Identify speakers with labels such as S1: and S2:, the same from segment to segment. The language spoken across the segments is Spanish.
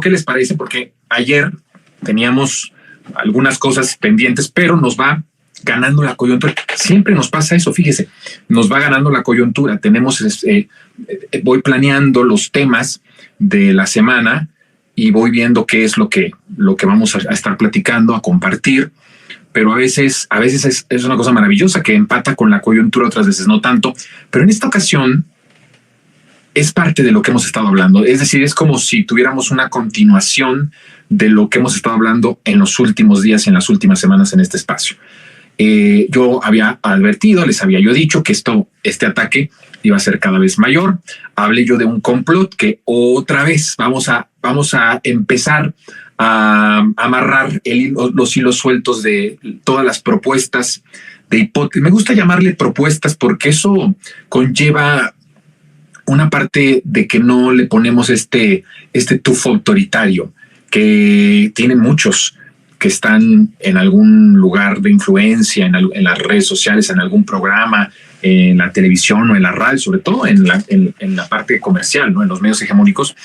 S1: ¿Qué les parece? Porque ayer teníamos algunas cosas pendientes, pero nos va ganando la coyuntura. Siempre nos pasa eso, fíjese, nos va ganando la coyuntura. Voy planeando los temas de la semana y voy viendo qué es lo que vamos a estar platicando, a compartir, pero a veces es una cosa maravillosa que empata con la coyuntura, otras veces no tanto, pero en esta ocasión es parte de lo que hemos estado hablando. Es decir, es como si tuviéramos una continuación de lo que hemos estado hablando en los últimos días, en las últimas semanas en este espacio. Yo había advertido, les había yo dicho que este ataque iba a ser cada vez mayor. Hablé yo de un complot que otra vez vamos a empezar a amarrar los hilos sueltos de todas las propuestas de hipótesis. Me gusta llamarle propuestas porque eso conlleva una parte de que no le ponemos este tufo autoritario que tienen muchos que están en algún lugar de influencia, en las redes sociales, en algún programa, en la televisión o en la radio, sobre todo en la parte comercial, ¿no? En los medios hegemónicos,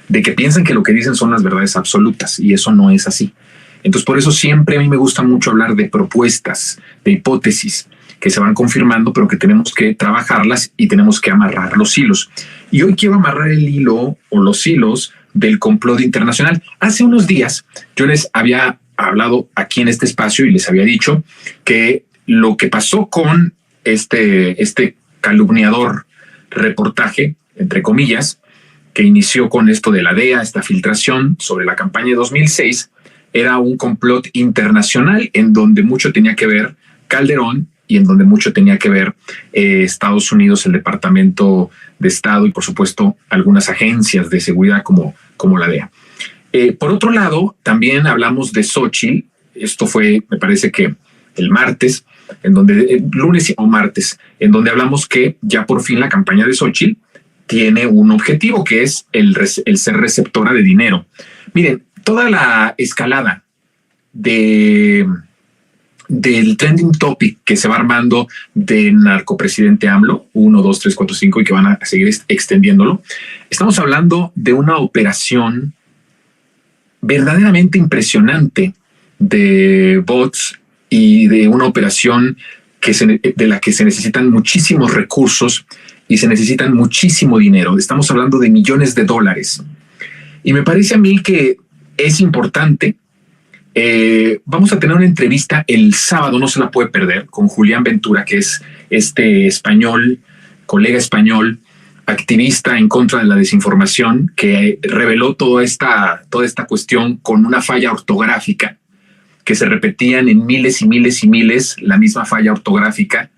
S1: de que piensan que lo que dicen son las verdades absolutas y eso no es así. Entonces, por eso siempre a mí me gusta mucho hablar de propuestas, de hipótesis que se van confirmando, pero que tenemos que trabajarlas y tenemos que amarrar los hilos. Y hoy quiero amarrar el hilo o los hilos del complot internacional. Hace unos días yo les había hablado aquí en este espacio y les había dicho que lo que pasó con este calumniador reportaje, entre comillas, que inició con esto de la DEA, esta filtración sobre la campaña de 2006, era un complot internacional en donde mucho tenía que ver Calderón y en donde mucho tenía que ver Estados Unidos, el Departamento de Estado y, por supuesto, algunas agencias de seguridad como la DEA. Por otro lado, también hablamos de Xóchitl. Esto fue, me parece que el martes, lunes o martes, en donde hablamos que ya por fin la campaña de Xóchitl tiene un objetivo, que es el ser receptora de dinero. Miren, toda la escalada del trending topic que se va armando de narcopresidente AMLO, 1, 2, 3, 4, 5, y que van a seguir extendiéndolo. Estamos hablando de una operación verdaderamente impresionante de bots y de una operación de la que se necesitan muchísimos recursos y se necesitan muchísimo dinero. Estamos hablando de millones de dólares. Y me parece a mí que es importante. Vamos a tener una entrevista el sábado, no se la puede perder, con Julián Ventura, que es colega español, activista en contra de la desinformación, que reveló toda esta cuestión con una falla ortográfica, que se repetían en miles y miles y miles la misma falla ortográfica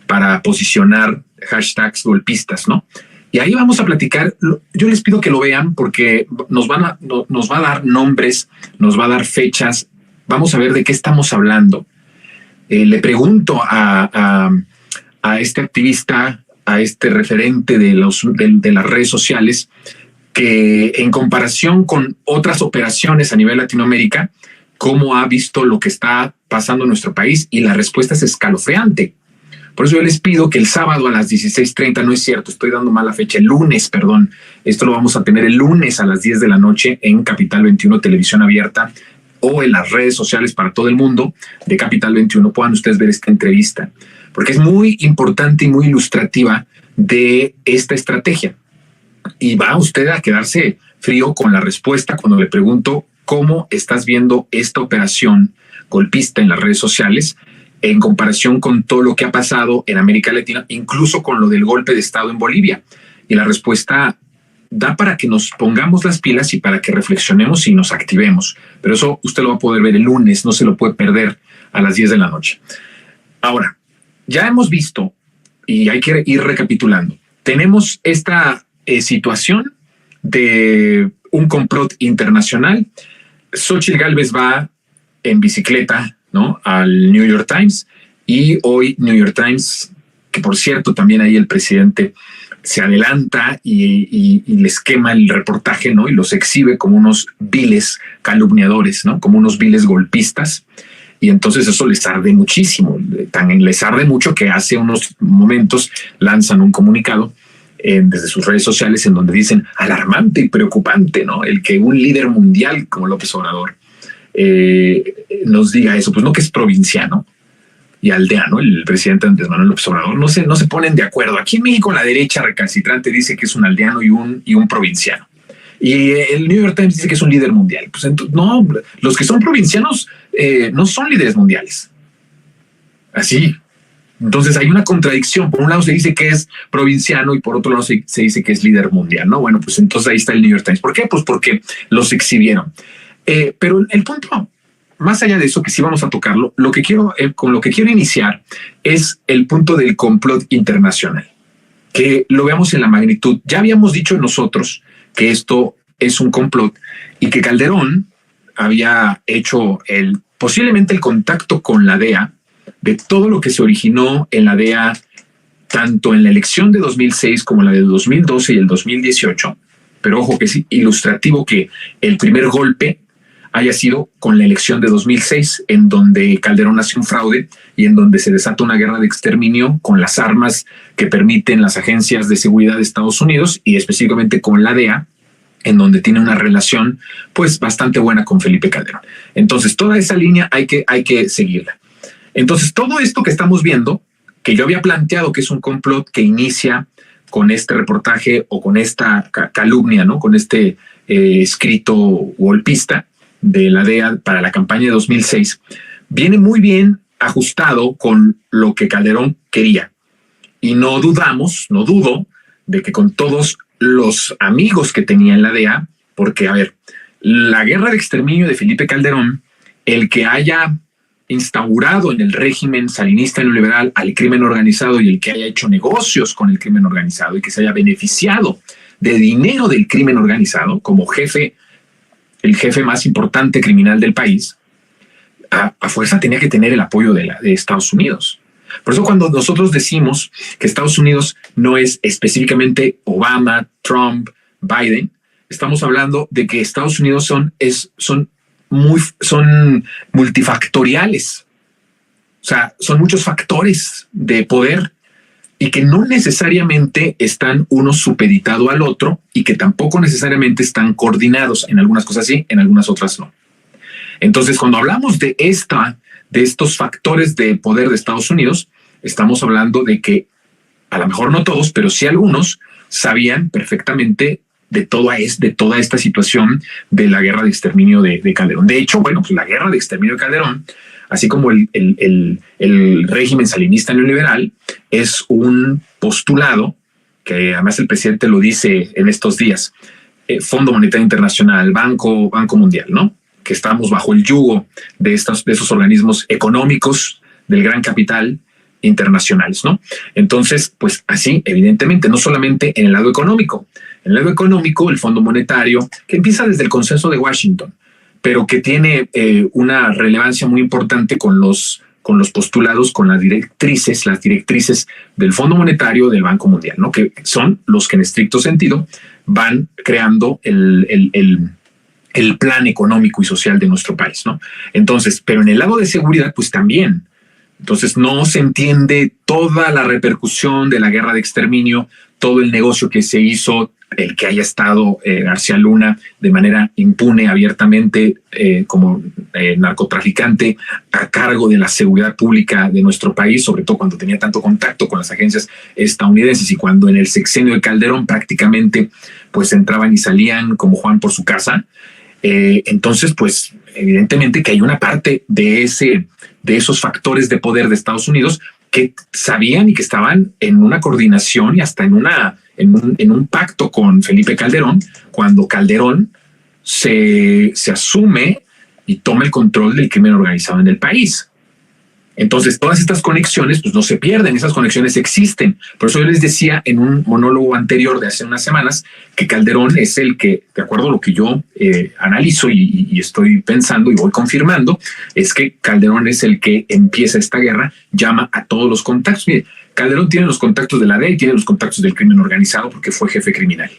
S1: para posicionar hashtags golpistas, ¿no? Y ahí vamos a platicar. Yo les pido que lo vean porque nos va a dar nombres, nos va a dar fechas. Vamos a ver de qué estamos hablando. Le pregunto a este activista, a este referente de las redes sociales, que en comparación con otras operaciones a nivel Latinoamérica, ¿cómo ha visto lo que está pasando en nuestro país? Y la respuesta es escalofriante. Por eso yo les pido que el sábado a las 16:30, no es cierto, estoy dando mala fecha, el lunes, perdón, esto lo vamos a tener el lunes a las 10 de la noche en Capital 21 Televisión Abierta o en las redes sociales para todo el mundo de Capital 21, puedan ustedes ver esta entrevista, porque es muy importante y muy ilustrativa de esta estrategia. Y va usted a quedarse frío con la respuesta cuando le pregunto cómo estás viendo esta operación golpista en las redes sociales en comparación con todo lo que ha pasado en América Latina, incluso con lo del golpe de Estado en Bolivia. Y la respuesta da para que nos pongamos las pilas y para que reflexionemos y nos activemos. Pero eso usted lo va a poder ver el lunes, no se lo puede perder a las 10 de la noche. Ahora, ya hemos visto, y hay que ir recapitulando, tenemos esta situación de un complot internacional. Xóchitl Gálvez va en bicicleta, ¿no?, al New York Times, y hoy New York Times, que por cierto también ahí el presidente se adelanta y les quema el reportaje, ¿no?, y los exhibe como unos viles calumniadores, ¿no?, como unos viles golpistas, y entonces eso les arde muchísimo, les arde mucho que hace unos momentos lanzan un comunicado desde sus redes sociales, en donde dicen alarmante y preocupante, ¿no? El que un líder mundial como López Obrador nos diga eso, pues no, que es provinciano y aldeano. El presidente Andrés Manuel López Obrador no se ponen de acuerdo. Aquí en México la derecha recalcitrante dice que es un aldeano y un provinciano. Y el New York Times dice que es un líder mundial. Pues entonces, no, los que son provincianos no son líderes mundiales. Así. Entonces hay una contradicción. Por un lado se dice que es provinciano y por otro lado se dice que es líder mundial, ¿no? Bueno, pues entonces ahí está el New York Times. ¿Por qué? Pues porque los exhibieron. Pero el punto, más allá de eso, que sí vamos a tocarlo, con lo que quiero iniciar es el punto del complot internacional, que lo veamos en la magnitud. Ya habíamos dicho nosotros que esto es un complot y que Calderón había hecho posiblemente el contacto con la DEA de todo lo que se originó en la DEA, tanto en la elección de 2006 como la de 2012 y el 2018. Pero ojo que es ilustrativo que el primer golpe haya sido con la elección de 2006, en donde Calderón hace un fraude y en donde se desata una guerra de exterminio con las armas que permiten las agencias de seguridad de Estados Unidos y específicamente con la DEA, en donde tiene una relación pues bastante buena con Felipe Calderón. Entonces toda esa línea hay que seguirla. Entonces todo esto que estamos viendo, que yo había planteado que es un complot que inicia con este reportaje o con esta calumnia, ¿no? Con este escrito golpista de la DEA para la campaña de 2006, viene muy bien ajustado con lo que Calderón quería. Y no dudo de que con todos los amigos que tenía en la DEA, porque, a ver, la guerra de exterminio de Felipe Calderón, el que haya instaurado en el régimen salinista neoliberal al crimen organizado y el que haya hecho negocios con el crimen organizado y que se haya beneficiado de dinero del crimen organizado como el jefe más importante criminal del país, a fuerza tenía que tener el apoyo de Estados Unidos. Por eso cuando nosotros decimos que Estados Unidos no es específicamente Obama, Trump, Biden, estamos hablando de que Estados Unidos son multifactoriales. O sea, son muchos factores de poder y que no necesariamente están uno supeditado al otro y que tampoco necesariamente están coordinados. En algunas cosas sí, en algunas otras no. Entonces, cuando hablamos de estos factores de poder de Estados Unidos, estamos hablando de que a lo mejor no todos, pero sí algunos sabían perfectamente de toda esta situación de la guerra de exterminio de Calderón. De hecho, bueno, pues la guerra de exterminio de Calderón, así como el régimen salinista neoliberal, es un postulado que además el presidente lo dice en estos días, Fondo Monetario Internacional, Banco Mundial, ¿no? Que estamos bajo el yugo de esos organismos económicos del gran capital internacionales, ¿no? Entonces, pues así, evidentemente, no solamente en el lado económico. En el lado económico, el Fondo Monetario, que empieza desde el Consenso de Washington, pero que tiene una relevancia muy importante con los postulados, con las directrices del Fondo Monetario del Banco Mundial, ¿no? Que son los que en estricto sentido van creando el plan económico y social de nuestro país, ¿no? Entonces, pero en el lado de seguridad, pues también. Entonces no se entiende toda la repercusión de la guerra de exterminio, todo el negocio que se hizo, el que haya estado García Luna de manera impune, abiertamente, como narcotraficante a cargo de la seguridad pública de nuestro país, sobre todo cuando tenía tanto contacto con las agencias estadounidenses y cuando en el sexenio de Calderón prácticamente pues entraban y salían como Juan por su casa. Entonces, pues evidentemente que hay una parte de esos factores de poder de Estados Unidos que sabían y que estaban en una coordinación y hasta en un pacto con Felipe Calderón, cuando Calderón se asume y toma el control del crimen organizado en el país. Entonces, todas estas conexiones pues no se pierden, esas conexiones existen. Por eso yo les decía en un monólogo anterior de hace unas semanas que Calderón es el que, de acuerdo a lo que yo analizo y estoy pensando y voy confirmando, es que Calderón es el que empieza esta guerra, llama a todos los contactos. Mire, Calderón tiene los contactos de la DEA y tiene los contactos del crimen organizado porque fue jefe criminal.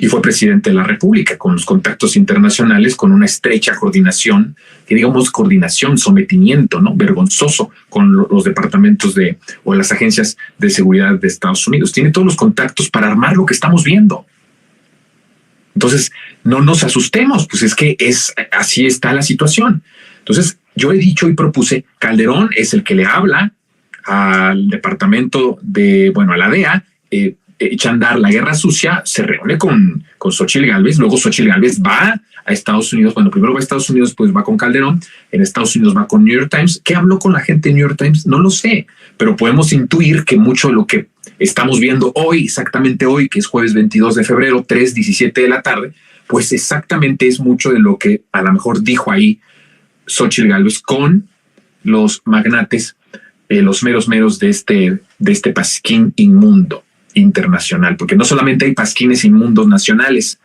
S1: y fue presidente de la República, con los contactos internacionales, con una estrecha coordinación, que digamos coordinación, sometimiento, ¿no? Vergonzoso con los departamentos o las agencias de seguridad de Estados Unidos. Tiene todos los contactos para armar lo que estamos viendo. Entonces, no nos asustemos, pues es que así está la situación. Entonces, yo he dicho y propuse, Calderón es el que le habla al departamento a la DEA, echa a andar la guerra sucia, se reúne con Xóchitl Gálvez, luego Xóchitl Gálvez va a Estados Unidos, primero va a Estados Unidos, pues va con Calderón, en Estados Unidos va con New York Times. ¿Qué habló con la gente de New York Times? No lo sé, pero podemos intuir que mucho de lo que estamos viendo hoy, exactamente hoy, que es jueves 22 de febrero, 3:17 de la tarde, pues exactamente es mucho de lo que a lo mejor dijo ahí Xóchitl Gálvez con los magnates, los meros de este pasquín inmundo internacional, porque no solamente hay pasquines inmundos nacionales,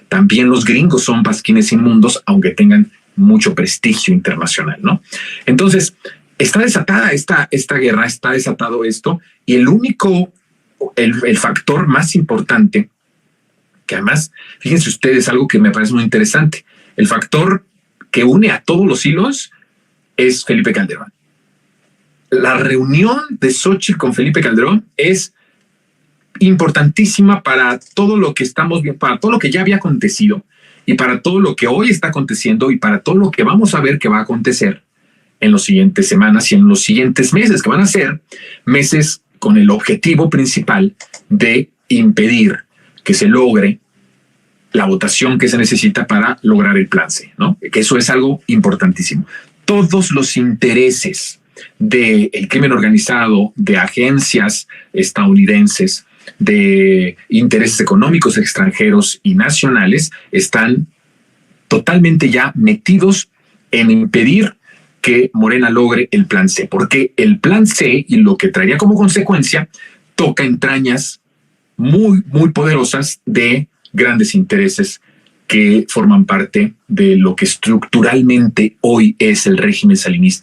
S1: también los gringos son pasquines inmundos, aunque tengan mucho prestigio internacional, ¿no? Entonces, está desatada esta guerra, está desatado esto, y el factor más importante, que además, fíjense ustedes, algo que me parece muy interesante, el factor que une a todos los hilos es Felipe Calderón. La reunión de Xóchitl con Felipe Calderón es importantísima para todo lo que estamos viendo, para todo lo que ya había acontecido y para todo lo que hoy está aconteciendo y para todo lo que vamos a ver que va a acontecer en las siguientes semanas y en los siguientes meses, que van a ser meses con el objetivo principal de impedir que se logre la votación que se necesita para lograr el plan C, ¿no? Que eso es algo importantísimo. Todos los intereses del crimen organizado, de agencias estadounidenses, de intereses económicos extranjeros y nacionales están totalmente ya metidos en impedir que Morena logre el plan C, porque el plan C y lo que traería como consecuencia toca entrañas muy, muy poderosas de grandes intereses que forman parte de lo que estructuralmente hoy es el régimen salinista